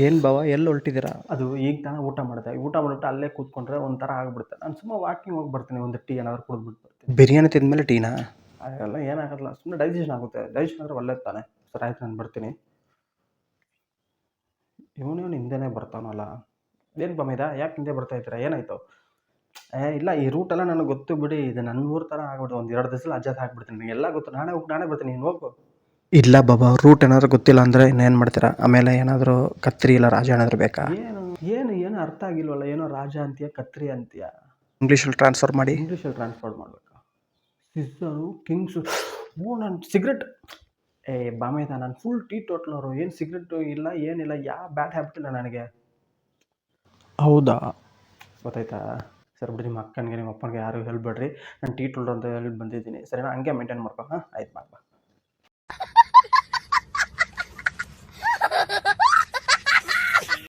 ಏನು ಬಾವ ಎಲ್ಲಿ ಹೊರಟಿದ್ದೀರಾ? ಅದು ಈಗ ತಾನೇ ಊಟ ಮಾಡಿದೆ. ಊಟ ಮಾಡಿಬಿಟ್ಟು ಅಲ್ಲೇ ಕೂತ್ಕೊಂಡ್ರೆ ಒಂಥರ ಆಗ್ಬಿಡುತ್ತೆ. ನಾನು ಸುಮ್ಮನೆ ವಾಕಿಂಗ್ ಹೋಗಿ ಬರ್ತೀನಿ. ಒಂದು ಟೀ ಏನಾದರೂ ಕುಡಿದ್ಬಿಟ್ಟು ಬರ್ತೀನಿ. ಬಿರಿಯಾನಿ ತಿಂದಮೇಲೆ ಟೀನಾ? ಅದೆಲ್ಲ ಏನಾಗಲ್ಲ. ಸುಮ್ಮನೆ ಡೈಜೆಷನ್ ಆಗುತ್ತೆ. ಡೈಜೆಷನ್ ಆದರೆ ಒಳ್ಳೇದು ತಾನೇ. ಸರಿ ಆಯ್ತು, ನಾನು ಬರ್ತೀನಿ. ಇವನು ಹಿಂದೆನೇ ಬರ್ತಾನಲ್ಲ. ಏನು ಬಮೇದ, ಯಾಕೆ ಹಿಂದೆ ಬರ್ತಾ ಇದ್ದೀರಾ? ಏನಾಯಿತು? ಇಲ್ಲ, ಈ ರೂಟೆಲ್ಲ ನನಗೆ ಗೊತ್ತು ಬಿಡಿ. ಇದು ನನ್ನ ಊರು ಥರ ಆಗ್ಬಿಟ್ಟು ಒಂದು 2 ದಿವಸದಲ್ಲಿ ಅಡ್ಜಸ್ಟ್ ಆಗ್ಬಿಡ್ತೀನಿ. ನನಗೆಲ್ಲ ಗೊತ್ತು. ನಾನೇ ಹೋಗಿ ನಾನೇ ಬರ್ತೀನಿ. ನೀನು ಹೋಗು. ಇಲ್ಲ ಬಾಬಾ, ರೂಟ್ ಏನಾದರೂ ಗೊತ್ತಿಲ್ಲ ಅಂದರೆ ಇನ್ನೇನು ಮಾಡ್ತೀರಾ? ಆಮೇಲೆ ಏನಾದರೂ ಕತ್ರಿ ಇಲ್ಲ ರಾಜ ಏನಾದರೂ ಬೇಕಾ? ಏನು ಏನು ಏನು ಅರ್ಥ ಆಗಿಲ್ವಲ್ಲ. ಏನೋ ರಾಜ ಅಂತೀಯ, ಕತ್ರಿ ಅಂತೀಯ. ಇಂಗ್ಲೀಷಲ್ಲಿ ಟ್ರಾನ್ಸ್ಫರ್ ಮಾಡಿ. ಇಂಗ್ಲೀಷಲ್ಲಿ ಟ್ರಾನ್ಸ್ಫರ್ ಮಾಡಬೇಕಾ? ಸಿಸ್ಸರು, ಕಿಂಗ್ಸು. ನಾನು ಸಿಗರೆಟ್. ಬಾಮೈದ, ನಾನು ಫುಲ್ ಟೀ ಟೋಟ್ಲರು. ಏನು ಸಿಗರೆಟು ಇಲ್ಲ, ಏನಿಲ್ಲ. ಯಾವ ಬ್ಯಾಡ್ ಹ್ಯಾಬಿಟ್ ಇಲ್ಲ ನನಗೆ. ಹೌದಾ? ಗೊತ್ತಾಯ್ತಾ? ಸರಿ ಬಿಡಿ, ನಿಮ್ಮ ಅಕ್ಕನಿಗೆ ನಿಮ್ಮ ಅಪ್ಪನಿಗೆ ಯಾರು ಹೇಳ್ಬೇಡ್ರಿ. ನಾನು ಟೀ ಟೋಟ್ಲರ್ ಅಂತ ಹೇಳಿ ಬಂದಿದ್ದೀನಿ. ಸರಿನಾ? ಹಂಗೆ ಮೇಂಟೈನ್ ಮಾಡ್ಕೊ. ಹಾಂ, ಆಯ್ತು, ಬಾ.